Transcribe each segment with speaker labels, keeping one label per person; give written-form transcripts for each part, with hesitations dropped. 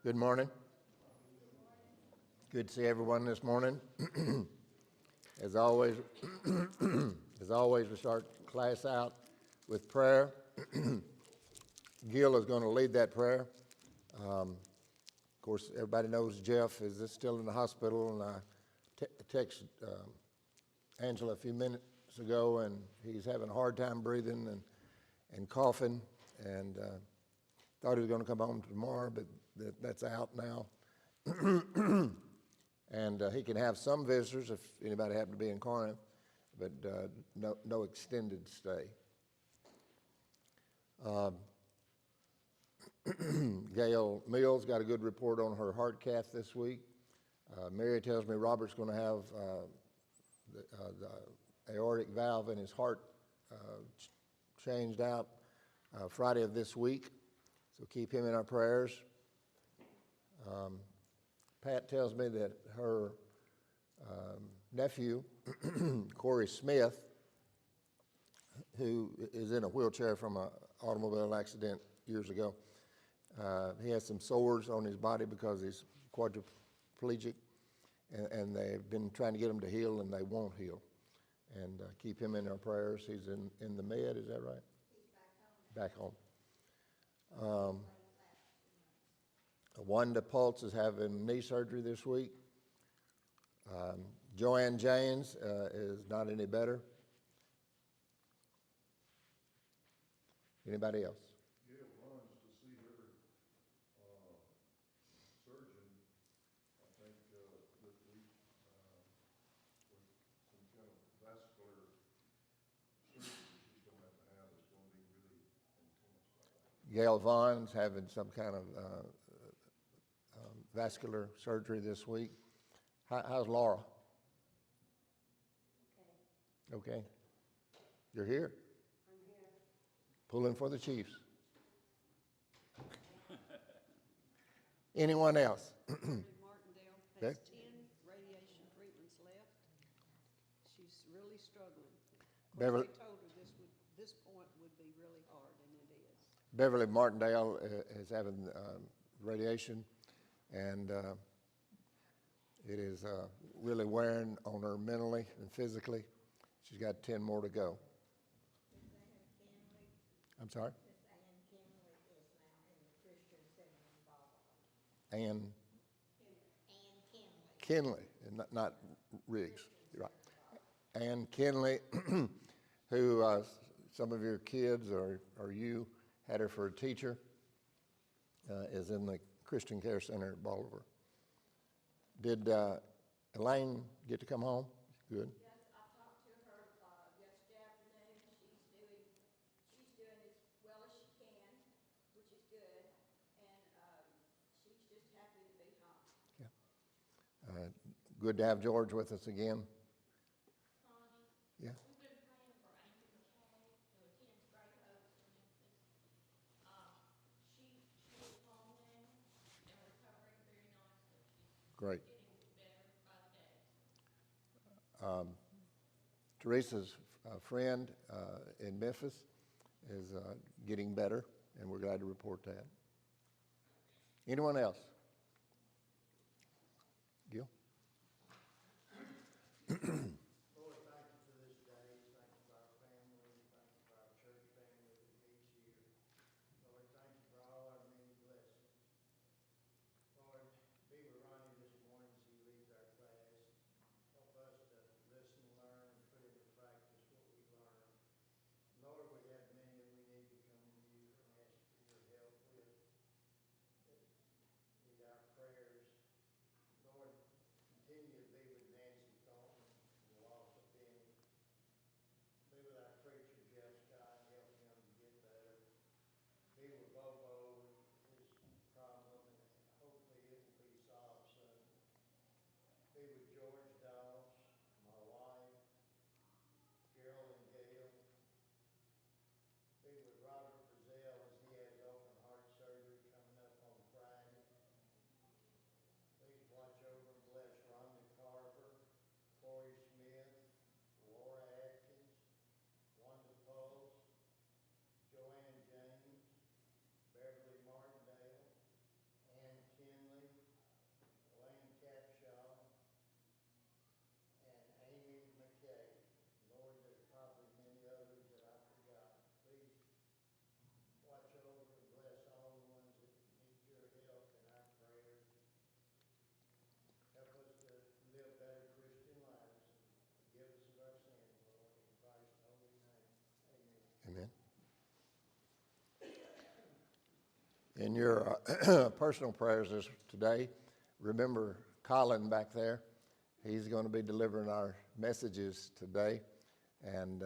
Speaker 1: Good morning. Good to see everyone this morning. As always, we start class out with prayer. Gil is going to lead that prayer. Of course, everybody knows Jeff is still in the hospital, and I texted Angela a few minutes ago, and he's having a hard time breathing and coughing, and thought he was going to come home tomorrow, but that's out now. And he can have some visitors if anybody happen to be in Corinth, but no extended stay. Gail Mills got a good report on her heart cath this week. Mary tells me Robert's going to have the aortic valve in his heart changed out Friday of this week, so keep him in our prayers. Pat tells me that her nephew, Corey Smith, who is in a wheelchair from an automobile accident years ago, he has some sores on his body because he's quadriplegic, and they've been trying to get him to heal, and they won't heal. And keep him in our prayers. He's in the med, is that right? He's back home. Wanda Pulse is having knee surgery this week. Joanne James is not any better. Anybody else?
Speaker 2: Gail runs to see her surgeon, I think, this week with some kind of vascular surgery she's going to have. It's going to be really intense.
Speaker 1: Gail Vaughn's having some kind of vascular surgery this week. How's Laura? Okay. You're here?
Speaker 3: I'm here.
Speaker 1: Pulling for the Chiefs. Anyone else?
Speaker 3: Martindale
Speaker 1: Okay.
Speaker 3: has 10 radiation treatments left. She's really struggling. Of
Speaker 1: Beverly-
Speaker 3: course, they told her this point would be really hard, and it is.
Speaker 1: Beverly Martindale is having radiation, and it is really wearing on her mentally and physically. She's got 10 more to go. I'm sorry? Ann Kinley, and not Riggs. You're right. Ann Kinley, who some of your kids or you had her for a teacher, is in the Christian Care Center at Bolivar. Did Elaine get to come home? Good.
Speaker 4: Yes, I talked to her yesterday afternoon. She's doing as well as she can, which is good, and she's just happy to be home.
Speaker 1: Yeah. Good to have George with us again.
Speaker 4: Ronnie,
Speaker 1: Yeah.
Speaker 4: we've been praying for Amy McKay, who attends Great Oaks in Memphis. She is home now and recovering very nicely. She's
Speaker 1: Great.
Speaker 4: getting better by the day.
Speaker 1: Teresa's friend in Memphis is getting better, and we're glad to report that. Anyone else? Gil?
Speaker 5: Lord, thank you for this day. Thank you for our family. Thank you for our church family that meets here. Lord, thank you for all our many blessings. Lord, be with Ronnie this morning as he leads our class. Help us to listen, learn, and put into practice what we learn. Lord, we have many that we need to come to you and ask for your help with. The
Speaker 1: in your personal prayers today, remember Colin back there. He's going to be delivering our messages today, and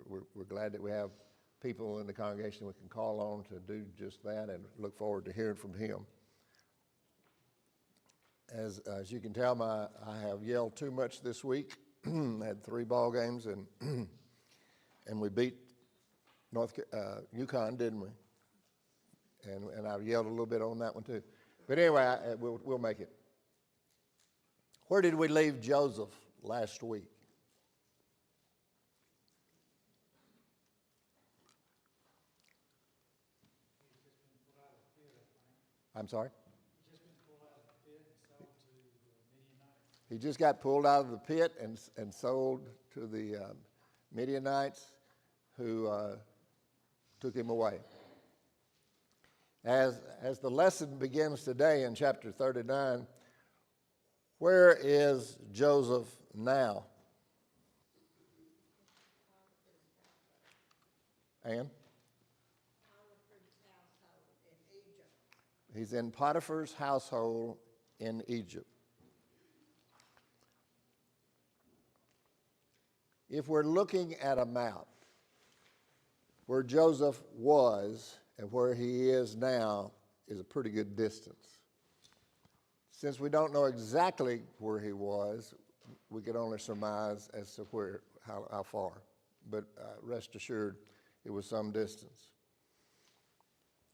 Speaker 1: we're glad that we have people in the congregation we can call on to do just that, and look forward to hearing from him. As you can tell, I have yelled too much this week. Had 3 ball games, and and we beat UConn, didn't we? And I yelled a little bit on that one too. But anyway, we'll make it. Where did we leave Joseph last week? I'm sorry? He just got pulled out of the pit and sold to the Midianites, who took him away. As the lesson begins today in chapter 39, where is Joseph now? Ann? He's in Potiphar's household in Egypt. If we're looking at a map, where Joseph was and where he is now is a pretty good distance. Since we don't know exactly where he was, we can only surmise as to how far. But rest assured, it was some distance.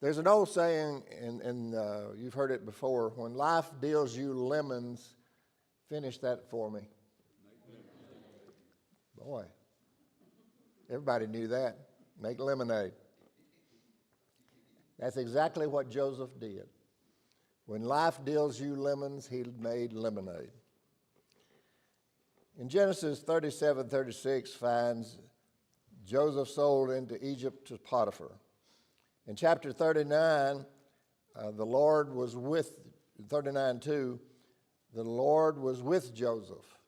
Speaker 1: There's an old saying, and you've heard it before, when life deals you lemons, finish that for me. Boy, everybody knew that. Make lemonade. That's exactly what Joseph did. When life deals you lemons, he made lemonade. In Genesis 37:36 finds Joseph sold into Egypt to Potiphar. In chapter 39, the Lord was with, 39:2, the Lord was with Joseph.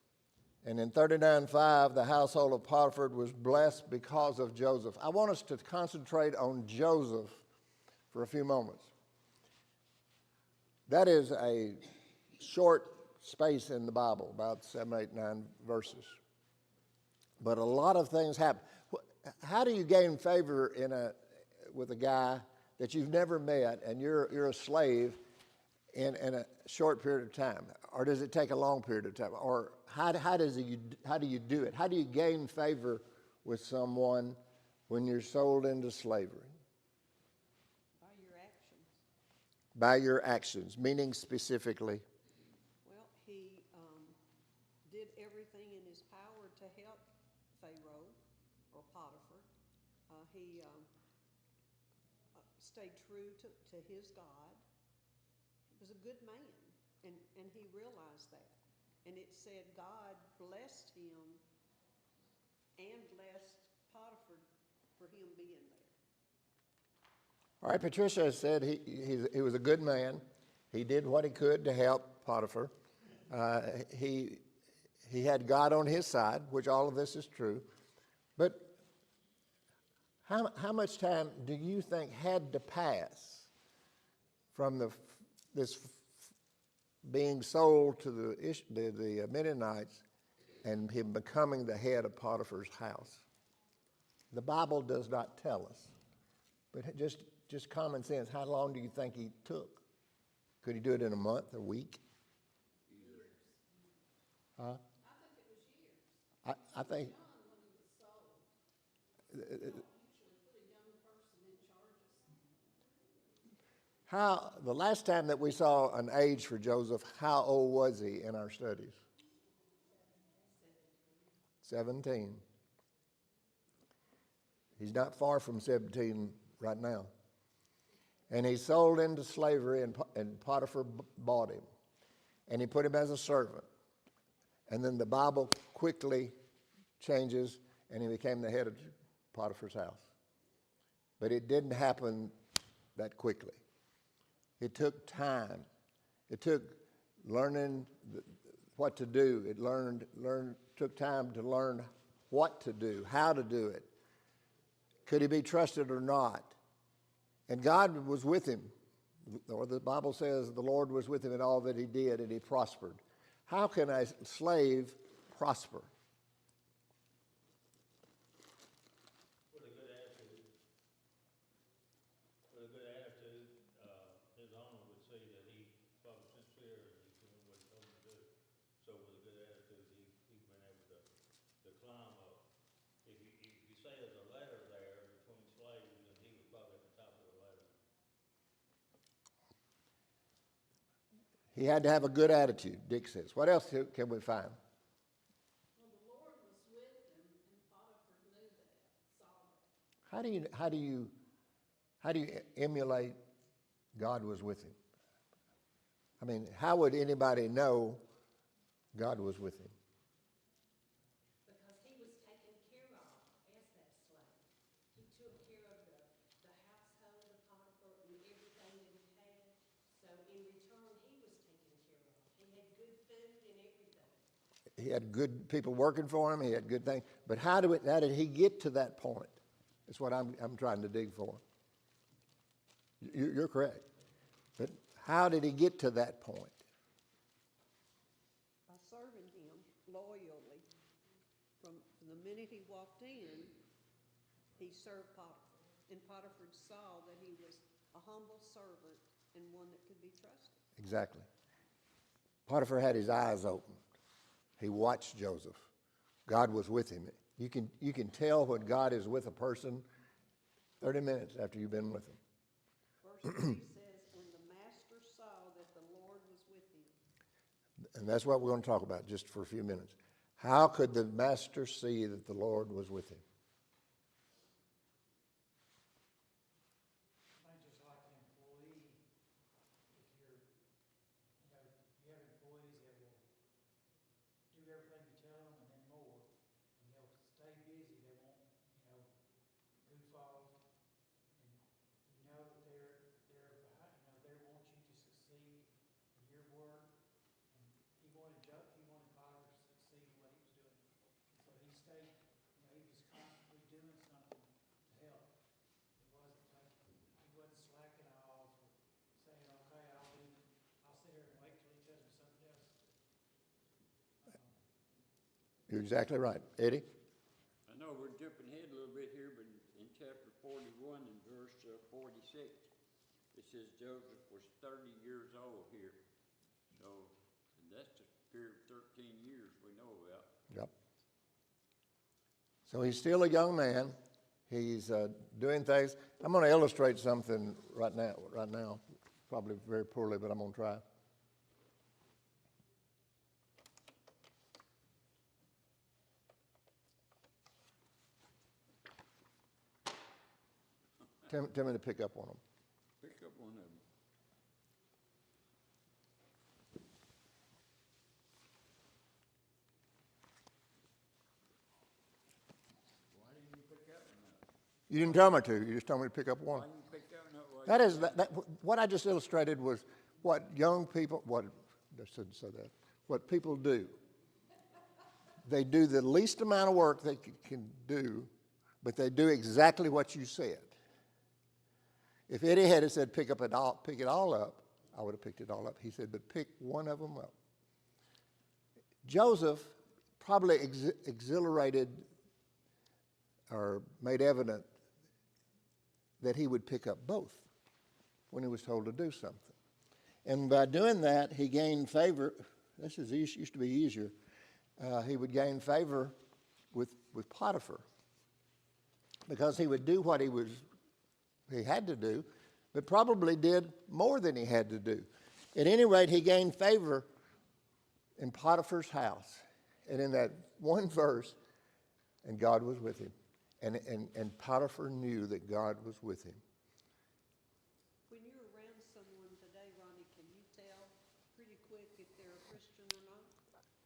Speaker 1: And in 39:5, the household of Potiphar was blessed because of Joseph. I want us to concentrate on Joseph for a few moments. That is a short space in the Bible, about 7, 8, 9 verses. But a lot of things happen. How do you gain favor with a guy that you've never met and you're a slave in a short period of time? Or does it take a long period of time? Or how do you do it? How do you gain favor with someone when you're sold into slavery?
Speaker 3: By your actions.
Speaker 1: By your actions, meaning specifically?
Speaker 3: Well, he did everything in his power to help Pharaoh or Potiphar. He stayed true to his God. He was a good man, and he realized that. And it said God blessed him and blessed Potiphar for him being there.
Speaker 1: All right, Patricia said he was a good man. He did what he could to help Potiphar. He had God on his side, which all of this is true. But how much time do you think had to pass from this being sold to the Midianites and him becoming the head of Potiphar's house? The Bible does not tell us, but just common sense, how long do you think he took? Could he do it in a month, a week?
Speaker 4: Years.
Speaker 1: Huh?
Speaker 4: I think it was years.
Speaker 1: I think,
Speaker 4: Young when he was sold. You don't usually put a young person in charge of something.
Speaker 1: the last time that we saw an age for Joseph, how old was he in our studies? 17. He's not far from 17 right now. And he sold into slavery, and Potiphar bought him. And he put him as a servant. And then the Bible quickly changes, and he became the head of Potiphar's house. But it didn't happen that quickly. It took time. It took learning what to do. It took time to learn what to do, how to do it. Could he be trusted or not? And God was with him or the Bible says the Lord was with him in all that he did and he prospered. How can a slave prosper?
Speaker 6: With a good attitude. With a good attitude, his owner would see that he was sincere and he's doing what he told him to do. So with a good attitude, he's been able to climb up. If you say there's a ladder there between slaves, then he was probably at the top of the ladder.
Speaker 1: He had to have a good attitude, Dick says. What else can we find?
Speaker 7: Well, the Lord was with him, and Potiphar knew that, saw that.
Speaker 1: How do you emulate God was with him? I mean, how would anybody know God was with him?
Speaker 7: Because he was taken care of as that slave. He took care of the household of Potiphar and everything that he had. So in return, he was taken care of. He had good food and everything.
Speaker 1: He had good people working for him. He had good things. But how did he get to that point? That's what I'm trying to dig for. You're correct. But how did he get to that point?
Speaker 3: By serving him loyally. From the minute he walked in, he served Potiphar. And Potiphar saw that he was a humble servant and one that could be trusted.
Speaker 1: Exactly. Potiphar had his eyes open. He watched Joseph. God was with him. You can tell when God is with a person 30 minutes after you've been with him.
Speaker 3: Verse 3 says, and the master saw that the Lord was with him.
Speaker 1: And that's what we're going to talk about just for a few minutes. How could the master see that the Lord was with him?
Speaker 5: I think just like an employee, if you're, you know, you have employees that will do everything you tell them and then more, and they'll stay busy, they won't, you know, goof off, and you know that they're behind, you know, they want you to succeed in your work, and he wanted Potiphar to succeed in what he was doing, and so he stayed, you know, he was constantly doing something to help. He wasn't slacking off or saying, okay, I'll sit here and wait till he tells me something else.
Speaker 1: You're exactly right. Eddie?
Speaker 8: I know we're jumping ahead a little bit here, but in chapter 41 and verse 46, it says Joseph was 30 years old here. So, and that's a period of 13 years we know about.
Speaker 1: Yep. So he's still a young man. He's doing things. I'm going to illustrate something right now, probably very poorly, but I'm going to try. Tell me to pick up on them.
Speaker 8: Pick up one of them. Why didn't you pick up on that?
Speaker 1: You didn't tell me to. You just told me to pick up one.
Speaker 8: Why didn't you pick up on that?
Speaker 1: That is what I just illustrated was what young people. I shouldn't say that. What people do. They do the least amount of work they can do, but they do exactly what you said. If Eddie had said pick it all up, I would have picked it all up. He said, but pick one of them up. Joseph probably exhilarated or made evident that he would pick up both when he was told to do something. And by doing that, he gained favor. This used to be easier. He would gain favor with Potiphar because he would do what he had to do, but probably did more than he had to do. At any rate, he gained favor in Potiphar's house. And in that one verse, and God was with him. And Potiphar knew that God was with him.
Speaker 3: When you're around someone today, Ronnie, can you tell pretty quick if they're a Christian or not?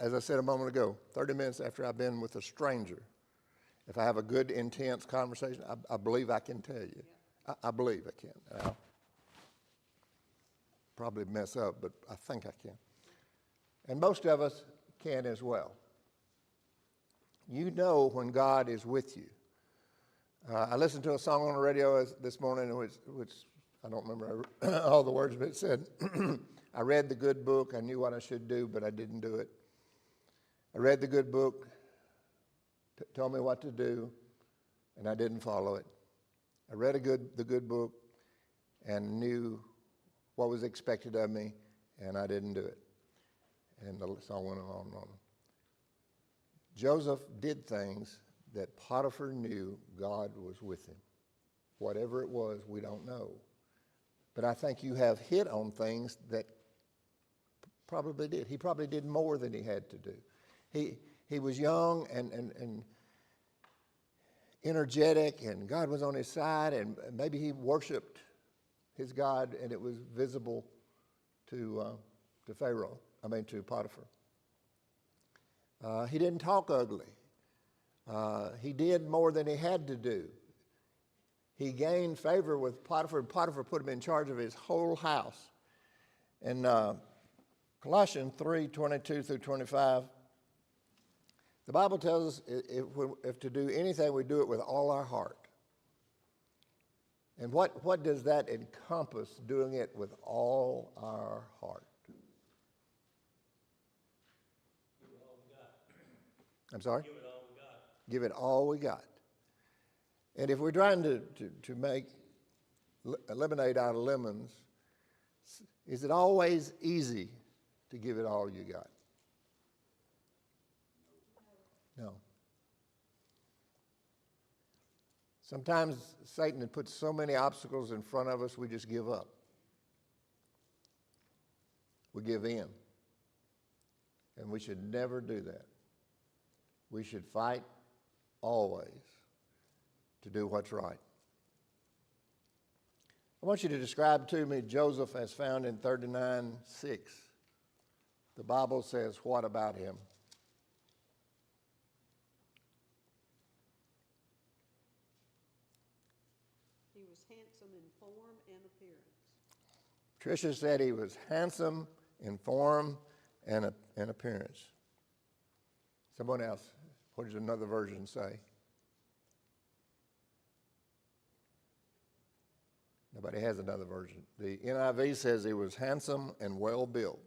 Speaker 1: As I said a moment ago, 30 minutes after I've been with a stranger, if I have a good, intense conversation, I believe I can tell you.
Speaker 3: Yeah.
Speaker 1: I believe I can. I'll probably mess up, but I think I can. And most of us can as well. You know when God is with you. I listened to a song on the radio this morning which I don't remember all the words, but it said, I read the good book. I knew what I should do, but I didn't do it. I read the good book, told me what to do, and I didn't follow it. I read the good book and knew what was expected of me, and I didn't do it. And the song went on and on. Joseph did things that Potiphar knew God was with him. Whatever it was, we don't know. But I think you have hit on things that probably did. He probably did more than he had to do. He was young and energetic, and God was on his side, and maybe he worshiped his God, and it was visible to Potiphar. He didn't talk ugly. He did more than he had to do. He gained favor with Potiphar. Potiphar put him in charge of his whole house. In Colossians 3:22 through 25, the Bible tells us if to do anything, we do it with all our heart. And what does that encompass, doing it with all our heart?
Speaker 6: Give it all we got.
Speaker 1: I'm sorry?
Speaker 6: Give it all we got.
Speaker 1: Give it all we got. And if we're trying to make lemonade out of lemons, is it always easy to give it all you got? No. Sometimes Satan puts so many obstacles in front of us, we just give up. We give in. And we should never do that. We should fight always to do what's right. I want you to describe to me Joseph as found in 39:6. The Bible says what about him?
Speaker 3: He was handsome in form and appearance.
Speaker 1: Tricia said he was handsome in form and appearance. Someone else, what does another version say? Nobody has another version. The NIV says he was handsome and well built.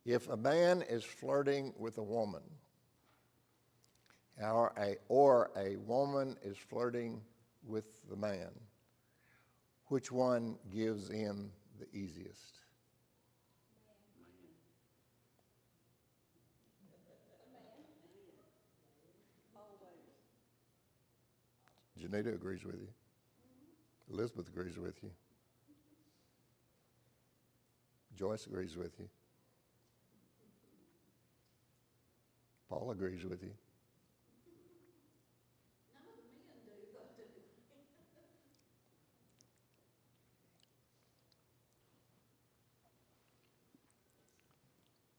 Speaker 1: If a man is flirting with a woman, or a woman is flirting with the man, which one gives in the easiest?
Speaker 3: Always.
Speaker 1: Janita agrees with you. Elizabeth agrees with you. Joyce agrees with you. Paul agrees with you.
Speaker 4: None of the men do, though, do they?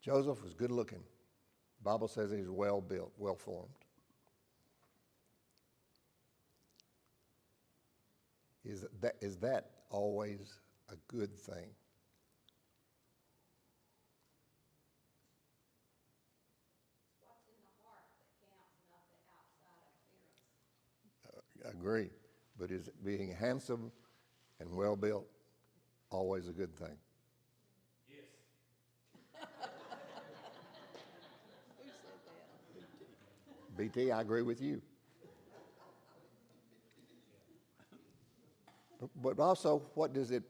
Speaker 1: Joseph was good looking. The Bible says he's well built, well formed. Is that always a good thing?
Speaker 4: It's what's in the heart that counts, not the outside appearance.
Speaker 1: I agree. But is being handsome and well built always a good thing?
Speaker 6: Yes.
Speaker 3: Who said that?
Speaker 1: BT, I agree with you. But also, what does it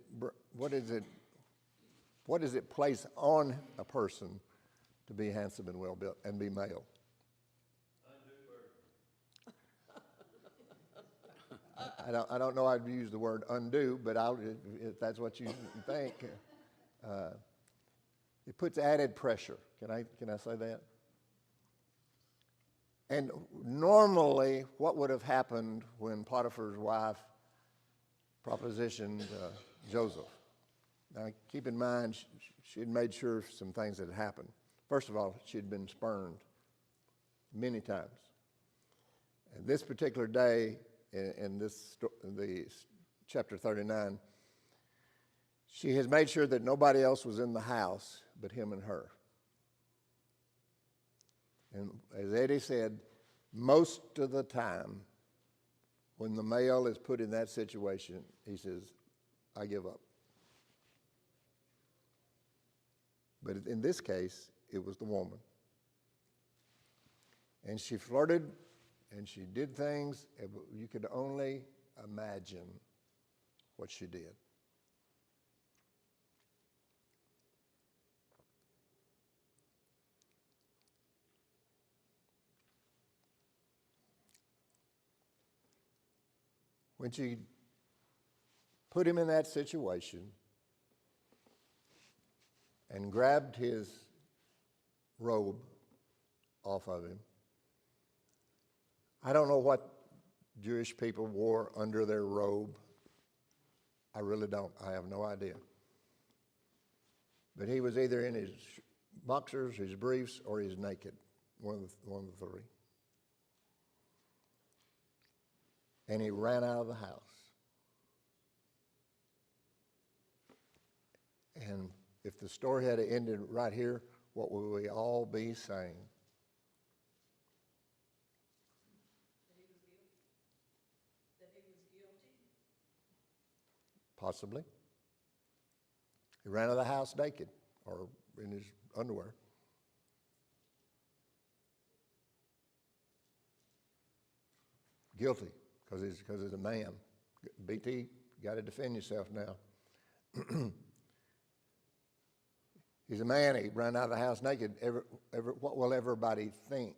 Speaker 1: place on a person to be handsome and well built and be male? I don't know I'd use the word undo, but if that's what you think, it puts added pressure. Can I say that? And normally, what would have happened when Potiphar's wife propositioned Joseph? Now, keep in mind, she had made sure some things had happened. First of all, she had been spurned many times. And this particular day, in the chapter 39, she has made sure that nobody else was in the house but him and her. And as Eddie said, most of the time, when the male is put in that situation, he says, I give up. But in this case, it was the woman. And she flirted, and she did things, you could only imagine what she did. When she put him in that situation and grabbed his robe off of him, I don't know what Jewish people wore under their robe. I really don't. I have no idea. But he was either in his boxers, his briefs, or he's naked, one of the three. And he ran out of the house. And if the story had ended right here, what would we all be saying?
Speaker 7: That he was guilty?
Speaker 1: Possibly. He ran out of the house naked or in his underwear. Guilty, because he's a man. BT, got to defend yourself now. He's a man, he ran out of the house naked. What will everybody think?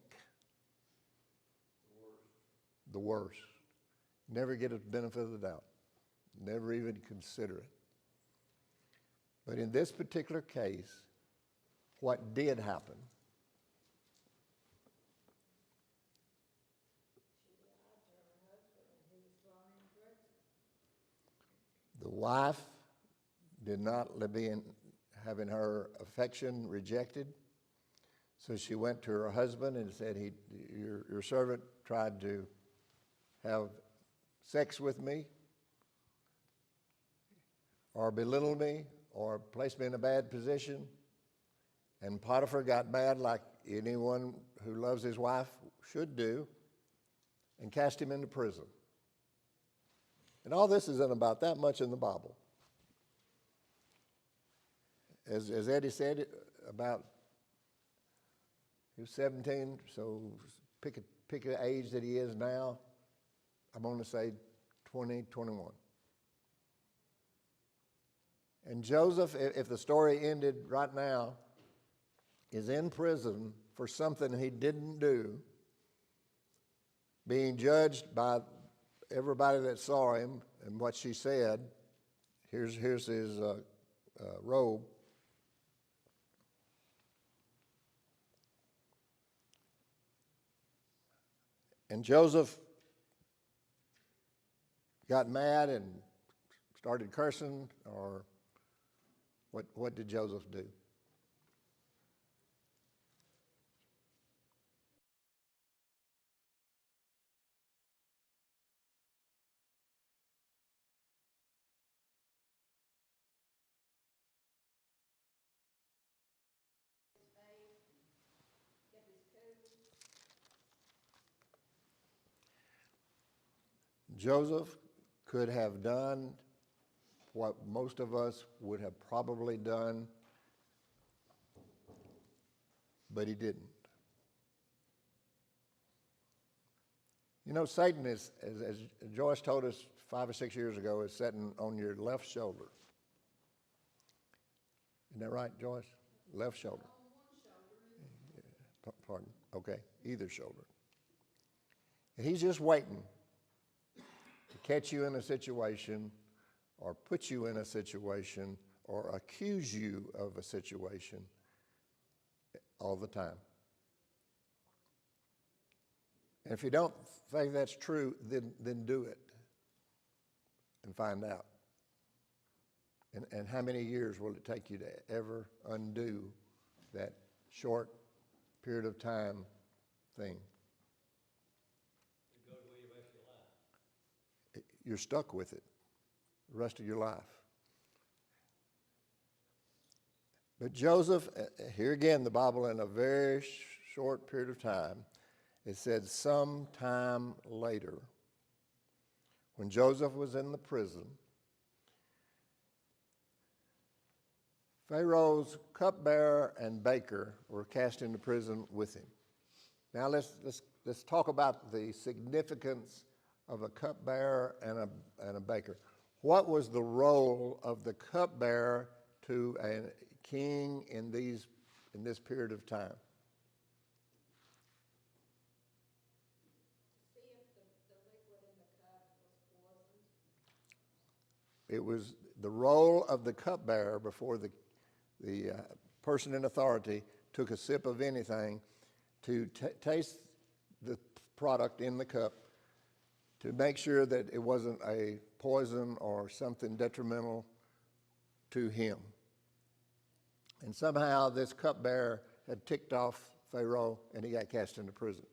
Speaker 1: The worst. Never get a benefit of the doubt. Never even consider it. But in this particular case, what did happen? The wife did not live in having her affection rejected. So she went to her husband and said, your servant tried to have sex with me or belittle me or place me in a bad position. And Potiphar got mad like anyone who loves his wife should do and cast him into prison. And all this isn't about that much in the Bible. As Eddie said, he was 17, so pick an age that he is now. I'm going to say 20, 21. And Joseph, if the story ended right now, is in prison for something he didn't do, being judged by everybody that saw him and what she said. Here's his robe. And Joseph got mad and started cursing, or what did Joseph do? Joseph could have done what most of us would have probably done, but he didn't. You know, Satan is, as Joyce told us 5 or 6 years ago, is sitting on your left shoulder. Isn't that right, Joyce? Left shoulder. Pardon. Okay, either shoulder. And he's just waiting to catch you in a situation or put you in a situation or accuse you of a situation all the time. And if you don't think that's true, then do it and find out. And how many years will it take you to ever undo that short period of time thing?
Speaker 6: It goes with you the rest of your life.
Speaker 1: You're stuck with it the rest of your life. But Joseph, here again, the Bible in a very short period of time, It said, some time later, when Joseph was in the prison, Pharaoh's cupbearer and baker were cast into prison with him. Now let's talk about the significance of a cupbearer and a baker. What was the role of the cupbearer to a king in this period of time?
Speaker 4: See if the liquid in the cup was poisoned.
Speaker 1: It was the role of the cupbearer before the person in authority took a sip of anything to taste the product in the cup to make sure that it wasn't a poison or something detrimental to him. And somehow this cupbearer had ticked off Pharaoh and he got cast into prison.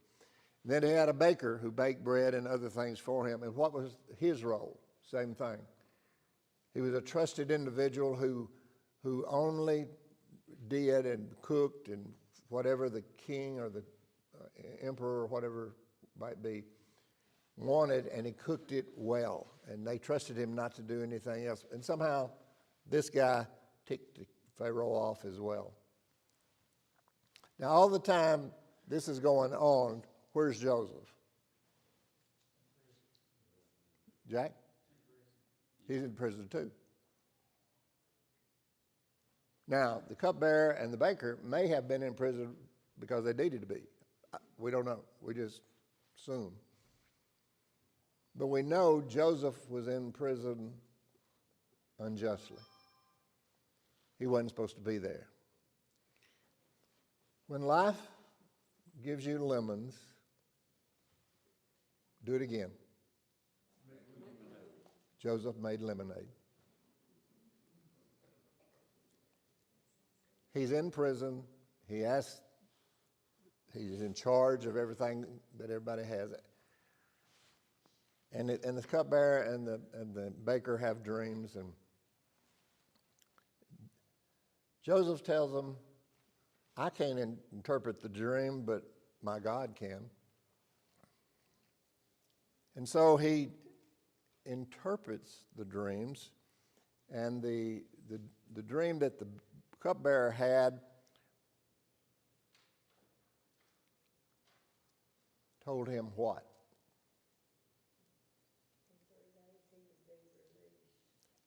Speaker 1: Then he had a baker who baked bread and other things for him. And what was his role? Same thing. He was a trusted individual who only did and cooked and whatever the king or the emperor or whatever might be wanted, and he cooked it well. And they trusted him not to do anything else. And somehow this guy ticked Pharaoh off as well. Now all the time this is going on, where's Joseph? Jack? He's in prison too. Now, the cupbearer and the baker may have been in prison because they needed to be. We don't know. We just assume. But we know Joseph was in prison unjustly. He wasn't supposed to be there. When life gives you lemons, do it again. Joseph made lemonade. He's in prison. He's in charge of everything that everybody has. And the cupbearer and the baker have dreams. And Joseph tells them, I can't interpret the dream, but my God can. And so he interprets the dreams, and the dream that the cupbearer had told him what?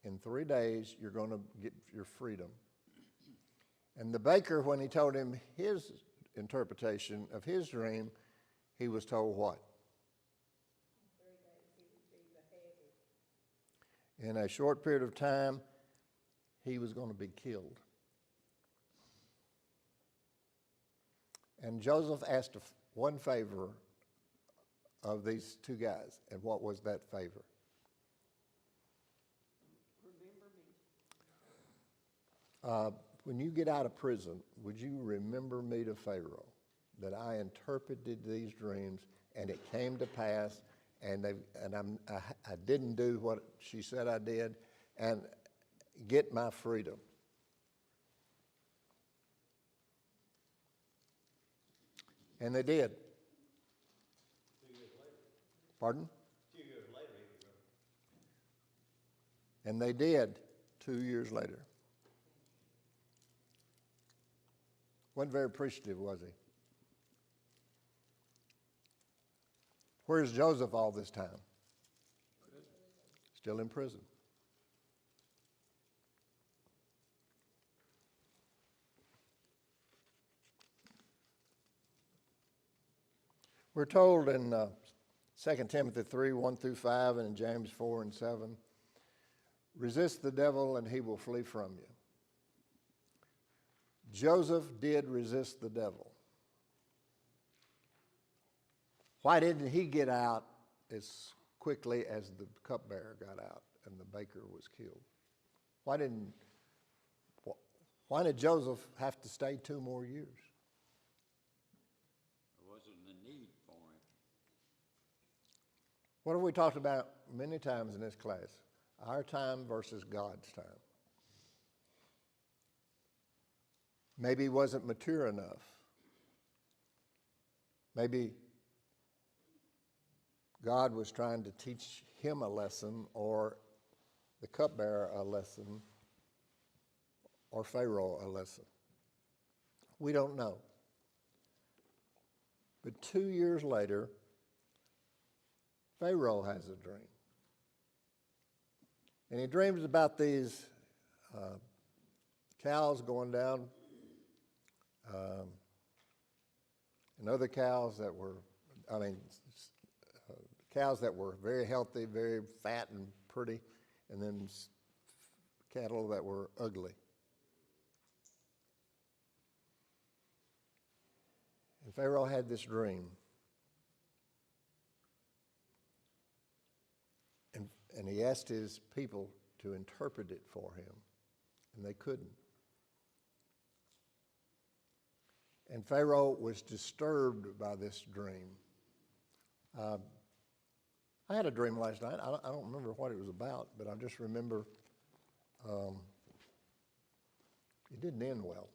Speaker 1: In 3 days, you're going to get your freedom. And the baker, when he told him his interpretation of his dream, he was told what? In a short period of time, he was going to be killed. And Joseph asked one favor of these two guys. And what was that favor?
Speaker 3: Remember me.
Speaker 1: When you get out of prison, would you remember me to Pharaoh, that I interpreted these dreams and it came to pass, and I didn't do what she said I did, and get my freedom. And they did.
Speaker 6: 2 years later.
Speaker 1: Pardon?
Speaker 6: 2 years later, he was released.
Speaker 1: And they did 2 years later. Wasn't very appreciative, was he? Where's Joseph all this time? Still in prison. We're told in 2 Timothy 3, 1 through 5, and in James 4 and 7, resist the devil and he will flee from you. Joseph did resist the devil. Why didn't he get out as quickly as the cupbearer got out and the baker was killed? Why did Joseph have to stay 2 more years?
Speaker 8: There wasn't a need for him.
Speaker 1: What have we talked about many times in this class? Our time versus God's time. Maybe he wasn't mature enough. Maybe God was trying to teach him a lesson, or the cupbearer a lesson, or Pharaoh a lesson. We don't know. But 2 years later, Pharaoh has a dream. And he dreams about these cows going down, and other cows that were, cows that were very healthy, very fat and pretty, and then cattle that were ugly. And Pharaoh had this dream. And he asked his people to interpret it for him, and they couldn't. And Pharaoh was disturbed by this dream. I had a dream last night. I don't remember what it was about, but I just remember it didn't end well.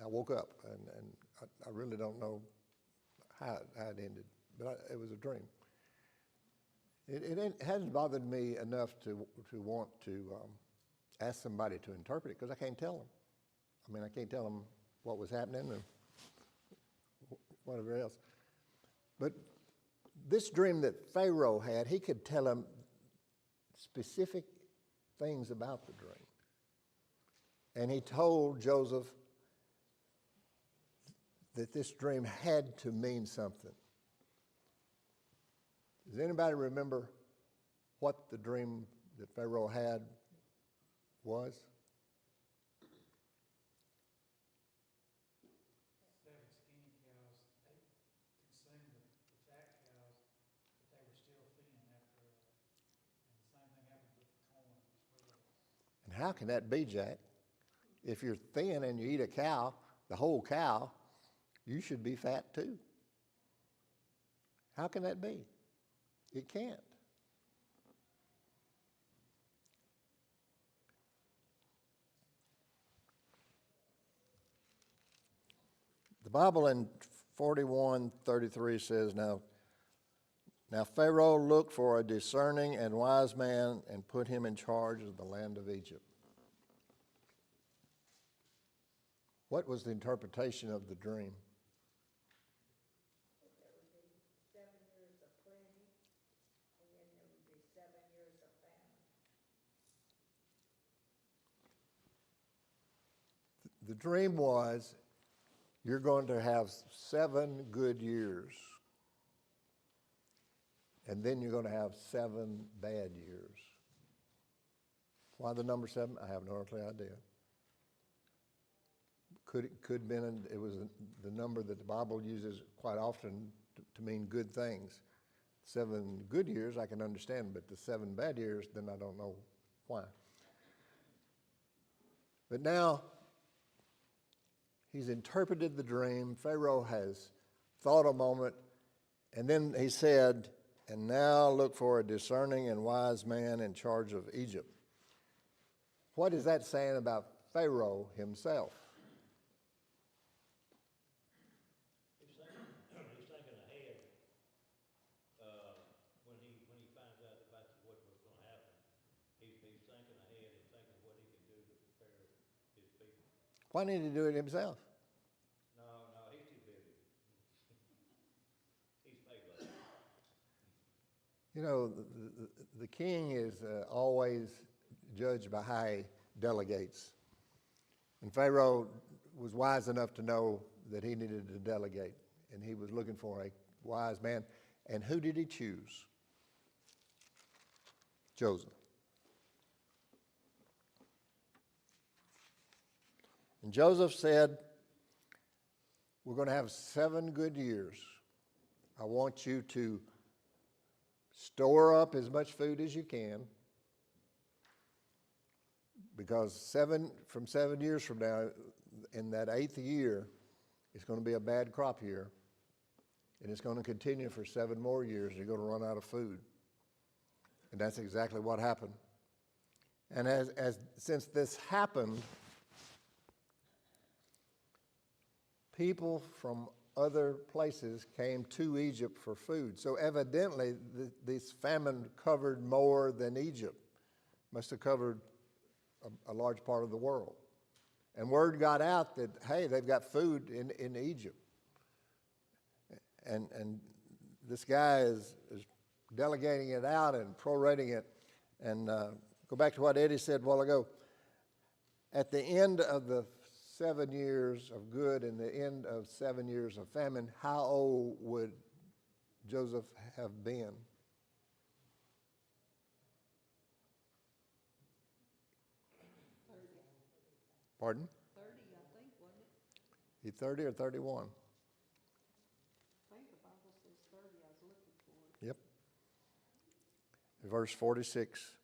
Speaker 1: I woke up, and I really don't know how it ended, but it was a dream. It hasn't bothered me enough to want to ask somebody to interpret it, because I can't tell them. I mean, I can't tell them what was happening and whatever else. But this dream that Pharaoh had, he could tell him specific things about the dream. And he told Joseph that this dream had to mean something. Does anybody remember what the dream that Pharaoh had was?
Speaker 9: 7 skinny cows, they consumed the fat cows, but they were still thin after that. And the same thing happened with the corn as well.
Speaker 1: And how can that be, Jack? If you're thin and you eat a cow, the whole cow, you should be fat too. How can that be? It can't. The Bible in 41:33 says, Now Pharaoh looked for a discerning and wise man and put him in charge of the land of Egypt. What was the interpretation of the dream?
Speaker 4: There would be 7 years of plenty, and then there would be 7 years of famine.
Speaker 1: The dream was, you're going to have 7 good years, and then you're going to have 7 bad years. Why the number 7? I have no earthly idea. Could have been, it was the number that the Bible uses quite often to mean good things. 7 good years I can understand, but the 7 bad years, then I don't know why. But now, he's interpreted the dream. Pharaoh has thought a moment, and then he said, and now look for a discerning and wise man in charge of Egypt. What is that saying about Pharaoh himself?
Speaker 6: He's thinking ahead, when he finds out about what was going to happen. He's thinking ahead and thinking what he can do to prepare his people.
Speaker 1: Why didn't he do it himself?
Speaker 6: No, he's too busy. He's Pharaoh.
Speaker 1: You know, the king is always judged by how he delegates. And Pharaoh was wise enough to know that he needed to delegate, and he was looking for a wise man. And who did he choose? Joseph. And Joseph said, we're going to have 7 good years. I want you to store up as much food as you can, because from 7 years from now, in that 8th year, it's going to be a bad crop year, and it's going to continue for 7 more years. You're going to run out of food. And that's exactly what happened. And since this happened, people from other places came to Egypt for food. So evidently, this famine covered more than Egypt. Must have covered a large part of the world. And word got out that, hey, they've got food in Egypt. And this guy is delegating it out and prorating it. And go back to what Eddie said a while ago. At the end of the 7 years of good and the end of 7 years of famine, how old would Joseph have been? Pardon?
Speaker 3: 30, I think, wasn't it?
Speaker 1: He 30 or 31?
Speaker 3: I think the Bible says 30, I was looking for it.
Speaker 1: Yep. Verse 46.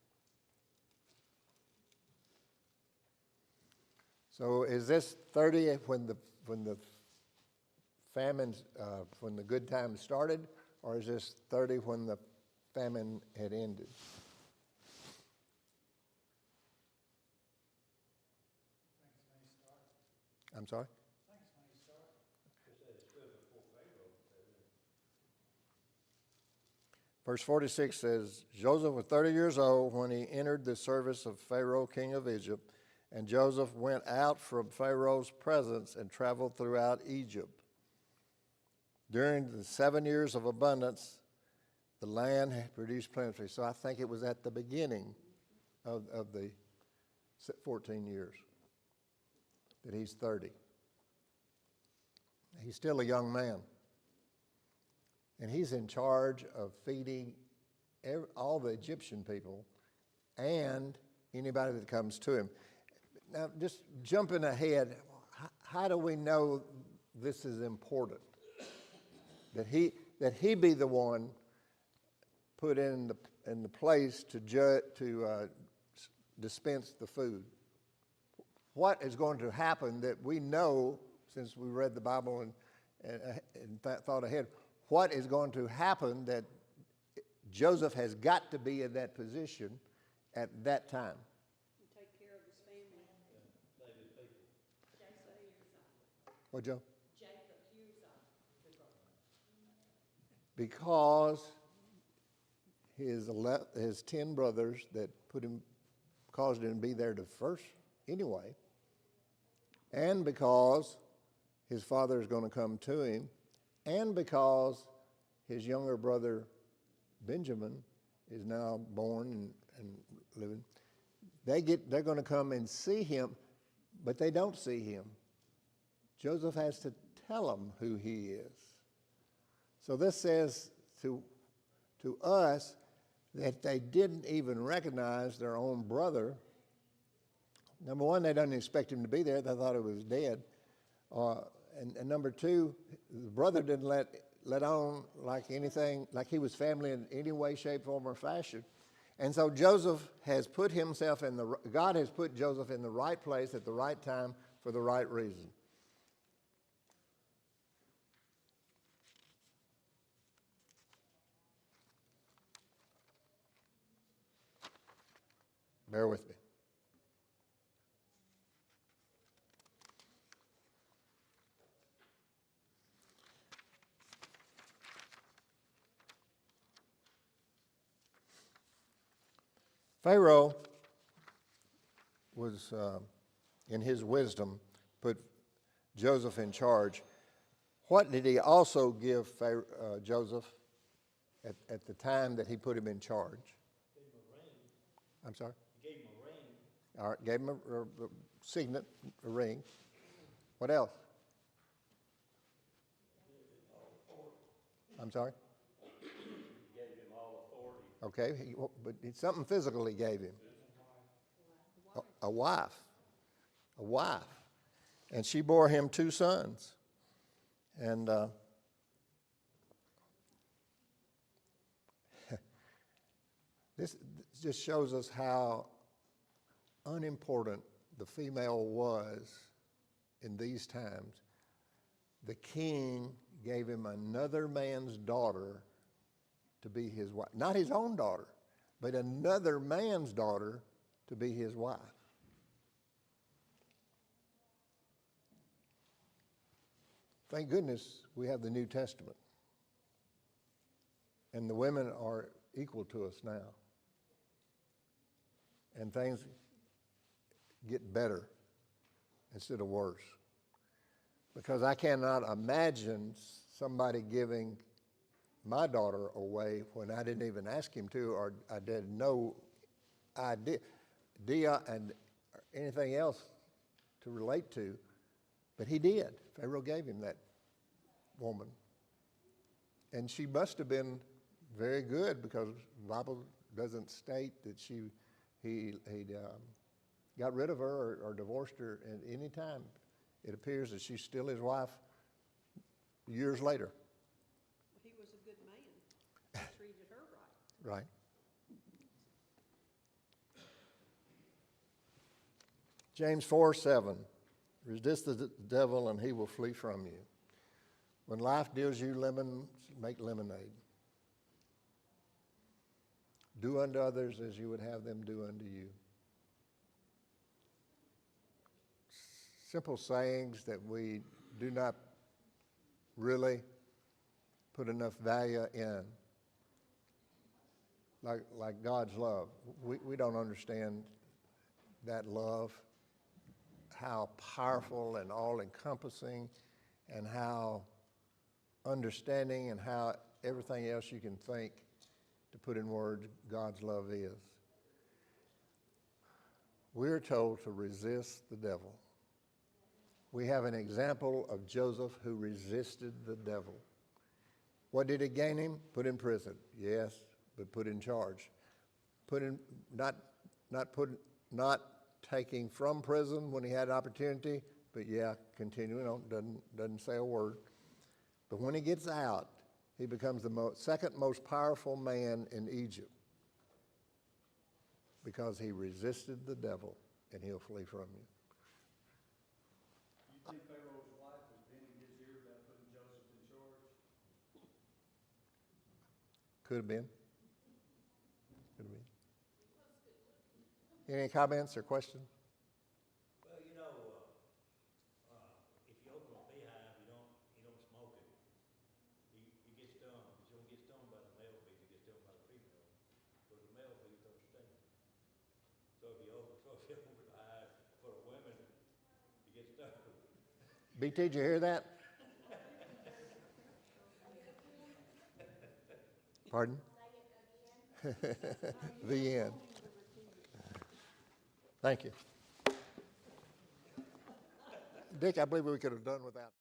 Speaker 1: So is this 30 when the famine, when the good times started, or is this 30 when the famine had ended? I'm sorry? Verse 46 says, Joseph was 30 years old when he entered the service of Pharaoh, king of Egypt, and Joseph went out from Pharaoh's presence and traveled throughout Egypt. During the 7 years of abundance, the land had produced plentifully. So I think it was at the beginning of the 14 years that he's 30. He's still a young man. And he's in charge of feeding all the Egyptian people and anybody that comes to him. Now, just jumping ahead, how do we know this is important? That he be the one put in the place to dispense the food. What is going to happen that we know, since we read the Bible and thought ahead, what is going to happen that Joseph has got to be in that position at that time?
Speaker 3: Take care of his family.
Speaker 6: Save his people.
Speaker 1: What, Joe?
Speaker 7: Jacob hears of the
Speaker 1: Because his 10 brothers that caused him to be there to first anyway, and because his father is going to come to him, and because his younger brother Benjamin is now born and living, they're going to come and see him, but they don't see him. Joseph has to tell them who he is. So this says to us that they didn't even recognize their own brother. Number one, they didn't expect him to be there. They thought he was dead. And number two, the brother didn't let on like anything, like he was family in any way, shape, form, or fashion. And so Joseph has put himself God has put Joseph in the right place at the right time for the right reason. Bear with me. Pharaoh was, in his wisdom, put Joseph in charge. What did he also give Joseph at the time that he put him in charge?
Speaker 6: Gave him a ring.
Speaker 1: I'm sorry?
Speaker 6: He gave him a ring.
Speaker 1: All right, gave him a signet, a ring. What else? I'm sorry?
Speaker 6: He gave him all authority.
Speaker 1: Okay, but it's something physical he gave him. A wife. A wife. And she bore him 2 sons. And this just shows us how unimportant the female was in these times. The king gave him another man's daughter to be his wife. Not his own daughter, but another man's daughter to be his wife. Thank goodness we have the New Testament. And the women are equal to us now. And things get better instead of worse. Because I cannot imagine somebody giving my daughter away when I didn't even ask him to, or I had no idea and anything else to relate to. But he did. Pharaoh gave him that woman. And she must have been very good, because the Bible doesn't state that he got rid of her or divorced her at any time. It appears that she's still his wife years later.
Speaker 3: He was a good man. He treated her right.
Speaker 1: Right. James 4:7, resist the devil and he will flee from you. When life deals you lemons, make lemonade. Do unto others as you would have them do unto you. Simple sayings that we do not really put enough value in. Like God's love. We don't understand that love, how powerful and all-encompassing, and how understanding, and how everything else you can think to put in words God's love is. We're told to resist the devil. We have an example of Joseph who resisted the devil. What did it gain him? Put in prison, yes, but put in charge. Not taking from prison when he had an opportunity, but yeah, continuing on, doesn't say a word. But when he gets out, he becomes the second most powerful man in Egypt, because he resisted the devil, and he'll flee from you.
Speaker 2: You think Pharaoh's wife was bending his ear about putting Joseph in charge?
Speaker 1: Could have been. Could have been. Any comments or questions?
Speaker 6: Well, if you open a beehive, you don't smoke it. You get stung, but you don't get stung by the male bees, you get stung by the female. But the male bees don't sting. So if you open the hive for the women, you get stung.
Speaker 1: BT, did you hear that? Pardon? The end. Thank you. Dick, I believe we could have done without.